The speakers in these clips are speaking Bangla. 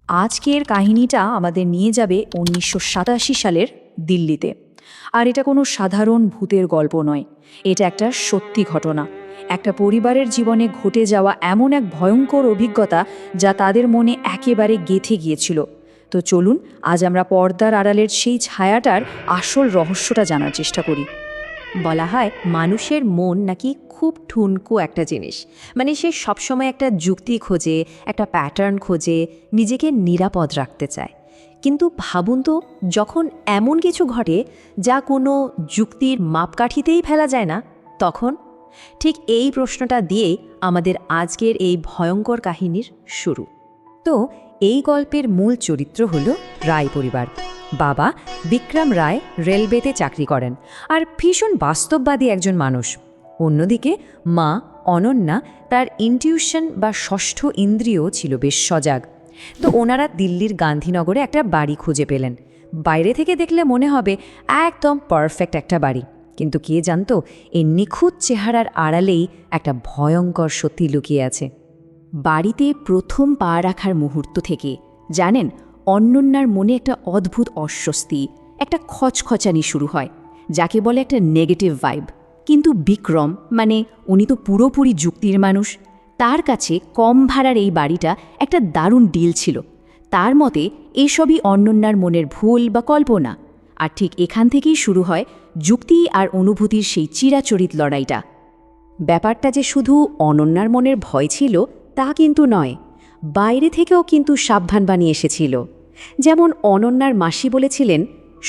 আজকের কাহিনীটা আমাদের নিয়ে যাবে ১৯৮৭ সালের দিল্লিতে। আর এটা কোনো সাধারণ ভূতের গল্প নয়, এটা একটা সত্যি ঘটনা। একটা পরিবারের জীবনে ঘটে যাওয়া এমন এক ভয়ঙ্কর অভিজ্ঞতা যা তাদের মনে একেবারে গেঁথে গিয়েছিল। তো চলুন আজ আমরা পর্দার আড়ালের সেই ছায়াটার আসল রহস্যটা জানার চেষ্টা করি। বলা হয় মানুষের মন নাকি খুব ঠুনকো একটা জিনিস। মানে সে সবসময় একটা যুক্তি খোঁজে, একটা প্যাটার্ন খোঁজে, নিজেকে নিরাপদ রাখতে চায়। কিন্তু ভাবুন তো, যখন এমন কিছু ঘটে যা কোনো যুক্তির মাপকাঠিতেই ফেলা যায় না, তখন ঠিক এই প্রশ্নটা দিয়েই আমাদের আজকের এই ভয়ঙ্কর কাহিনীর শুরু। তো এই গল্পের মূল চরিত্র হল রায় পরিবার। বাবা বিক্রম রায় রেলওয়েতে চাকরি করেন আর ভীষণ বাস্তববাদী একজন মানুষ। অন্যদিকে মা অনন্যা, তার ইনটিউশন বা ষষ্ঠ ইন্দ্রিয় ছিল বেশ সজাগ। তো ওনারা দিল্লির গান্ধীনগরে একটা বাড়ি খুঁজে পেলেন। বাইরে থেকে দেখলে মনে হবে একদম পারফেক্ট একটা বাড়ি, কিন্তু কে জানতো এই নিখুঁত চেহারার আড়ালেই একটা ভয়ঙ্কর সত্যি লুকিয়ে আছে। বাড়িতে প্রথম পা রাখার মুহূর্ত থেকে জানেন, অনন্যার মনে একটা অদ্ভুত অস্বস্তি, একটা খচখচানি শুরু হয়, যাকে বলে একটা নেগেটিভ ভাইব। কিন্তু বিক্রম, মানে উনি তো পুরোপুরি যুক্তির মানুষ, তার কাছে কম ভাড়ার এই বাড়িটা একটা দারুণ ডিল ছিল। তার মতে এসবই অনন্যার মনের ভুল বা কল্পনা। আর ঠিক এখান থেকেই শুরু হয় যুক্তি আর অনুভূতির সেই চিরাচরিত লড়াইটা। ব্যাপারটা যে শুধু অনন্যার মনের ভয় ছিল তা কিন্তু নয়, বাইরে থেকেও কিন্তু সাবধানবাণী এসেছিল। যেমন অনন্যার মাসি বলেছিলেন,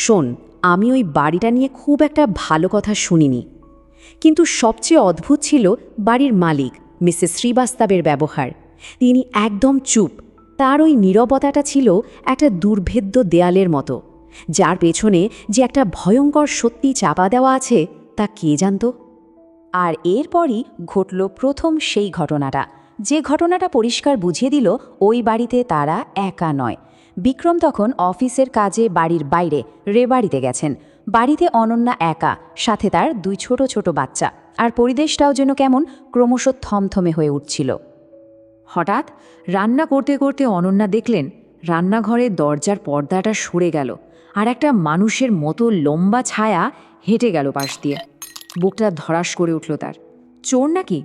শোন, আমি ওই বাড়িটা নিয়ে খুব একটা ভালো কথা শুনিনি। কিন্তু সবচেয়ে অদ্ভুত ছিল বাড়ির মালিক মিসেস শ্রীবাস্তবের ব্যবহার। তিনি একদম চুপ, তার ওই নীরবতাটা ছিল একটা দুর্ভেদ্য দেয়ালের মতো, যার পেছনে যে একটা ভয়ঙ্কর সত্যি চাপা দেওয়া আছে তা কে জানত। আর এরপরই ঘটল প্রথম সেই ঘটনাটা, যে ঘটনাটা পরিষ্কার বুঝিয়ে দিল ওই বাড়িতে তারা একা নয়। বিক্রম তখন অফিসের কাজে বাড়ির বাইরে রেবাড়িতে গেছেন। বাড়িতে অনন্যা একা, সাথে তার দুই ছোট ছোট বাচ্চা, আর পরিবেশটাও যেন কেমন ক্রমশ থমথমে হয়ে উঠছিল। হঠাৎ রান্না করতে করতে অনন্যা দেখলেন রান্নাঘরের দরজার পর্দাটা সরে গেল, আর একটা মানুষের মতো লম্বা ছায়া হেঁটে গেল পাশ দিয়ে। বুকটা ধড়াস করে উঠল তার। চোর নাকি?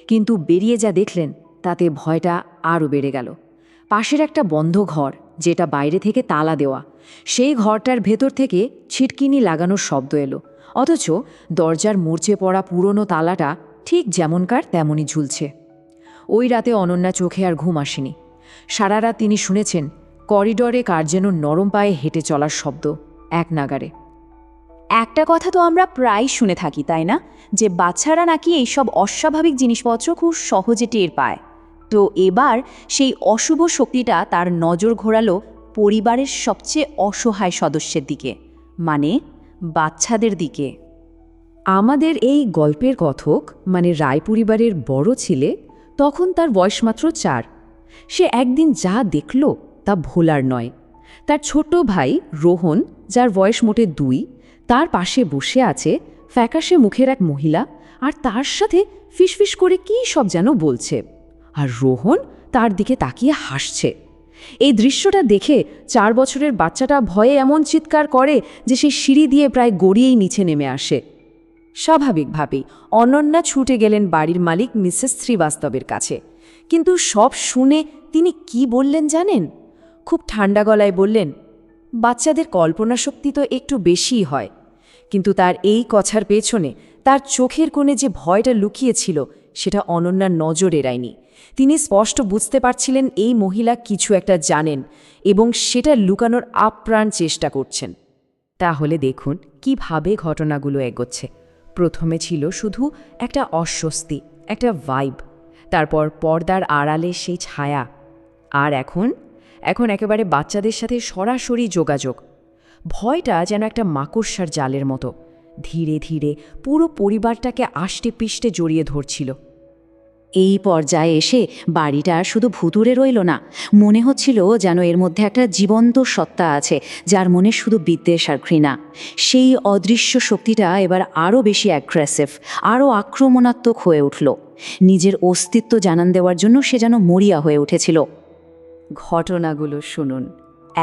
কিন্তু বেরিয়ে যা দেখলেন তাতে ভয়টা আরও বেড়ে গেল। পাশের একটা বন্ধ ঘর, যেটা বাইরে থেকে তালা দেওয়া, সেই ঘরটার ভেতর থেকে ছিটকিনি লাগানোর শব্দ এলো, অথচ দরজার মূর্ছে পড়া পুরনো তালাটা ঠিক যেমনকার তেমনই ঝুলছে। ওই রাতে অনন্যা চোখে আর ঘুম আসেনি। সারা রাত তিনি শুনেছেন করিডরে কার যেন নরম পায়ে হেঁটে চলার শব্দ, এক নাগারে। একটা কথা তো আমরা প্রায় শুনে থাকি, তাই না, যে বাচ্চারা নাকি এইসব অস্বাভাবিক জিনিসপত্র খুব সহজে টের পায়। তো এবার সেই অশুভ শক্তিটা তার নজর ঘোরালো পরিবারের সবচেয়ে অসহায় সদস্যের দিকে, মানে বাচ্চাদের দিকে। আমাদের এই গল্পের কথক, মানে রায় পরিবারের বড় ছেলে, তখন তার বয়স মাত্র 4। সে একদিন যা দেখল তা ভোলার নয়। তার ছোট ভাই রোহন, যার বয়স মোটে 2, তার পাশে বসে আছে ফ্যাকাশে মুখের এক মহিলা, আর তার সাথে ফিসফিস করে কী সব যেন বলছে, আর রোহন তার দিকে তাকিয়ে হাসছে। এই দৃশ্যটা দেখে 4 বছরের বাচ্চাটা ভয়ে এমন চিৎকার করে যে সে সিঁড়ি দিয়ে প্রায় গড়িয়েই নিচে নেমে আসে। স্বাভাবিকভাবেই অনন্যা ছুটে গেলেন বাড়ির মালিক মিসেস শ্রীবাস্তবের কাছে। কিন্তু সব শুনে তিনি কি বললেন জানেন? খুব ঠান্ডা গলায় বললেন, বাচ্চাদের কল্পনা শক্তি তো একটু বেশিই হয়। কিন্তু তার এই কথার পেছনে তার চোখের কোণে যে ভয়টা লুকিয়েছিল সেটা অনন্যার নজর এড়ায়নি। তিনি স্পষ্ট বুঝতে পারছিলেন এই মহিলা কিছু একটা জানেন এবং সেটা লুকানোর আপ্রাণ চেষ্টা করছেন। তাহলে দেখুন কিভাবে ঘটনাগুলো এগোচ্ছে। প্রথমে ছিল শুধু একটা অস্বস্তি, একটা ভাইব, তারপর পর্দার আড়ালে সেই ছায়া, আর এখন একেবারে বাচ্চাদের সাথে সরাসরি যোগাযোগ। ভয়টা যেন একটা মাকড়সার জালের মতো ধীরে ধীরে পুরো পরিবারটাকে আষ্টে পিষ্টে জড়িয়ে ধরছিল। এই পর্যায়ে এসে বাড়িটা আর শুধু ভুতুড়ে রইল না, মনে হচ্ছিল যেন এর মধ্যে একটা জীবন্ত সত্তা আছে যার মনে শুধু বিদ্বেষ আর ঘৃণা। সেই অদৃশ্য শক্তিটা এবার আরও বেশি অ্যাগ্রেসিভ, আরও আক্রমণাত্মক হয়ে উঠল। নিজের অস্তিত্ব জানান দেওয়ার জন্য সে যেন মরিয়া হয়ে উঠেছিল। ঘটনাগুলো শুনুন।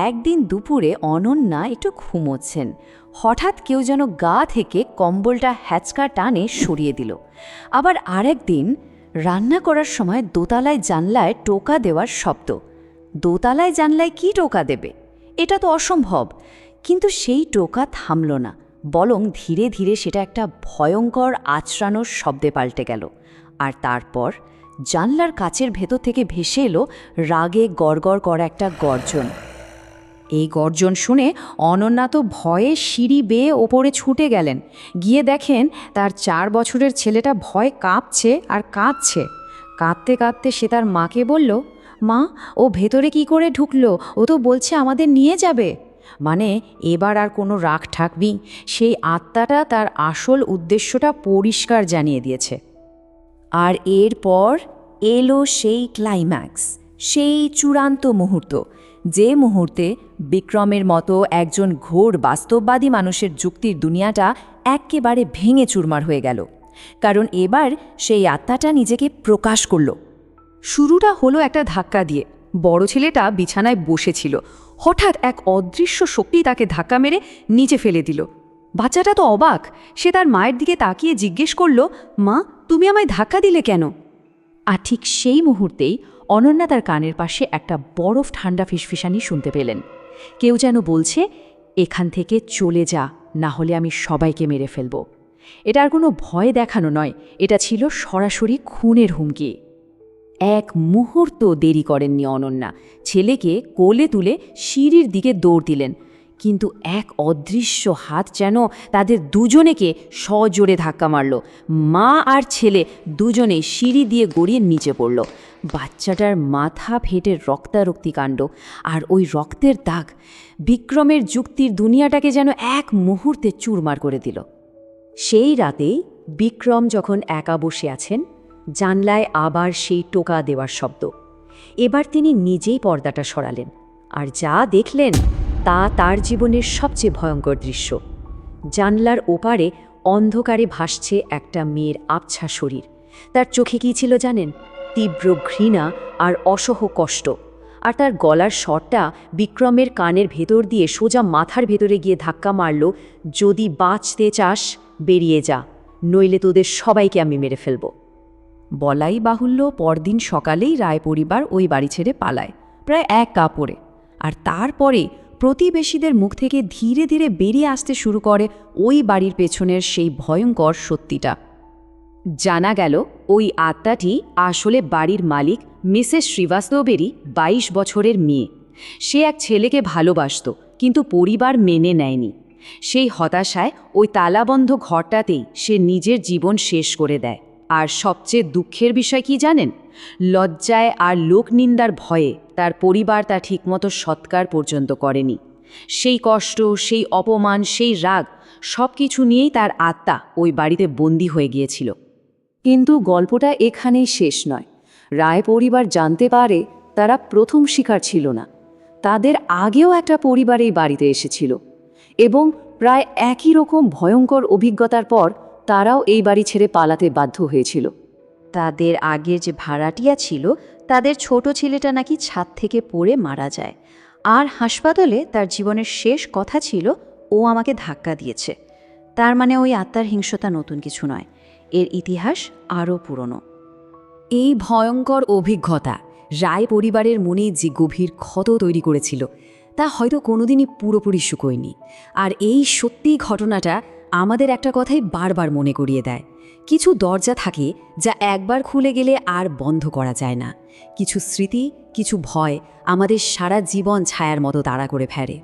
একদিন দুপুরে অনন্যা একটু ঘুমোচ্ছেন। হঠাৎ কেউ যেন গা থেকে কম্বলটা হ্যাচকা টানে সরিয়ে দিল। আবার আরেক দিন রান্না করার সময় দোতলায় জানলায় টোকা দেওয়ার শব্দ। দোতলায় জানলায় কি টোকা দেবে? এটা তো অসম্ভব। কিন্তু সেই টোকা থামল না, বরং ধীরে ধীরে সেটা একটা ভয়ঙ্কর আঁচড়ানোর শব্দে পাল্টে গেল। আর তারপর জানলার কাচের ভেতর থেকে ভেসে এলো রাগে গড়গড় করা একটা গর্জন। এই গর্জন শুনে অনন্যা তো ভয়ে সিঁড়ি বেয়ে ওপরে ছুটে গেলেন। গিয়ে দেখেন তার 4 বছরের ছেলেটা ভয় কাঁপছে আর কাঁদছে। কাঁদতে কাঁদতে সে তার মাকে বলল, মা, ও ভেতরে কি করে ঢুকলো? ও তো বলছে আমাদের নিয়ে যাবে। মানে এবার আর কোনো রাগ ঠাকবি, সেই আত্মাটা তার আসল উদ্দেশ্যটা পরিষ্কার জানিয়ে দিয়েছে। আর এরপর এলো সেই ক্লাইম্যাক্স, সেই চূড়ান্ত মুহূর্ত, যে মুহূর্তে বিক্রমের মতো একজন ঘোর বাস্তববাদী মানুষের যুক্তির দুনিয়াটা একেবারে ভেঙে চুরমার হয়ে গেল। কারণ এবার সেই আত্মাটা নিজেকে প্রকাশ করল। শুরুটা হলো একটা ধাক্কা দিয়ে। বড় ছেলেটা বিছানায় বসেছিল, হঠাৎ এক অদৃশ্য শক্তি তাকে ধাক্কা মেরে নিচে ফেলে দিল। বাচ্চাটা তো অবাক। সে তার মায়ের দিকে তাকিয়ে জিজ্ঞেস করল, মা, তুমি আমায় ধাক্কা দিলে কেন? আর ঠিক সেই মুহূর্তেই অনন্যা তার কানের পাশে একটা বরফ ঠান্ডা ফিসফিসানি শুনতে পেলেন। কেউ যেন বলছে, এখান থেকে চলে যা, না হলে আমি সবাইকে মেরে ফেলব। এটা আর কোনো ভয় দেখানো নয়, এটা ছিল সরাসরি খুনের হুমকি। এক মুহূর্ত দেরি করেননি অনন্যা। ছেলেকে কোলে তুলে সিঁড়ির দিকে দৌড় দিলেন। কিন্তু এক অদৃশ্য হাত যেন তাদের দুজনেকে সজোরে ধাক্কা মারল। মা আর ছেলে দুজনে সিঁড়ি দিয়ে গড়িয়ে নিচে পড়ল। বাচ্চাটার মাথা ফেটে রক্তারক্তি কাণ্ড, আর ওই রক্তের দাগ বিক্রমের যুক্তির দুনিয়াটাকে যেন এক মুহূর্তে চুরমার করে দিল। সেই রাতেই বিক্রম যখন একা বসে আছেন, জানলায় আবার সেই টোকা দেওয়ার শব্দ। এবার তিনি নিজেই পর্দাটা সরালেন, আর যা দেখলেন তা তার জীবনের সবচেয়ে ভয়ঙ্কর দৃশ্য। জানলার ওপারে অন্ধকারে ভাসছে একটা মেয়ের আবছা শরীর। তার চোখে কী ছিল জানেন? তীব্র ঘৃণা আর অসহ কষ্ট। আর তার গলার স্বরটা বিক্রমের কানের ভেতর দিয়ে সোজা মাথার ভেতরে গিয়ে ধাক্কা মারল, যদি বাঁচতে চাস বেরিয়ে যা, নইলে তোদের সবাইকে আমি মেরে ফেলব। বলাই বাহুল্য, পরদিন সকালেই রায় পরিবার ওই বাড়ি ছেড়ে পালায়, প্রায় এক কাপড়ে। আর তারপরে প্রতিবেশীদের মুখ থেকে ধীরে ধীরে বেরিয়ে আসতে শুরু করে ওই বাড়ির পেছনের সেই ভয়ঙ্কর সত্যিটা। জানা গেল ওই আত্মাটি আসলে বাড়ির মালিক মিসেস শ্রীবাস্তবেরই 22 বছরের মেয়ে। সে এক ছেলেকে ভালোবাসত, কিন্তু পরিবার মেনে নেয়নি। সেই হতাশায় ওই তালাবন্ধ ঘরটাতেই সে নিজের জীবন শেষ করে দেয়। আর সবচেয়ে দুঃখের বিষয় কি জানেন? লজ্জায় আর লোকনিন্দার ভয়ে তার পরিবার তা ঠিকমতো সৎকার পর্যন্ত করেনি। সেই কষ্ট, সেই অপমান, সেই রাগ, সব কিছু নিয়েই তার আত্মা ওই বাড়িতে বন্দী হয়ে গিয়েছিল। কিন্তু গল্পটা এখানেই শেষ নয়। রায় পরিবার জানতে পারে তারা প্রথম শিকার ছিল না। তাদের আগেও একটা পরিবার এই বাড়িতে এসেছিল, এবং প্রায় একই রকম ভয়ঙ্কর অভিজ্ঞতার পর তারাও এই বাড়ি ছেড়ে পালাতে বাধ্য হয়েছিল। তাদের আগের যে ভাড়াটিয়া ছিল, তাদের ছোট ছেলেটা নাকি ছাদ থেকে পড়ে মারা যায়। আর হাসপাতালে তার জীবনের শেষ কথা ছিল, ও আমাকে ধাক্কা দিয়েছে। তার মানে ওই আত্মার হিংসতা নতুন কিছু নয়, এর ইতিহাস আরও পুরনো। এই ভয়ঙ্কর অভিজ্ঞতা রায় পরিবারের মনে যে গভীর ক্ষত তৈরি করেছিল, তা হয়তো কোনোদিনই পুরোপুরি শুকোয়নি। আর এই সত্যি ঘটনাটা আমাদের একটা কথাই বারবার মনে করিয়ে দেয়, কিছু দরজা থাকে যা একবার খুলে গেলে আর বন্ধ করা যায় না। কিছু স্মৃতি, কিছু ভয় আমাদের সারা জীবন ছায়ার মতো তাড়া করে ফেলে।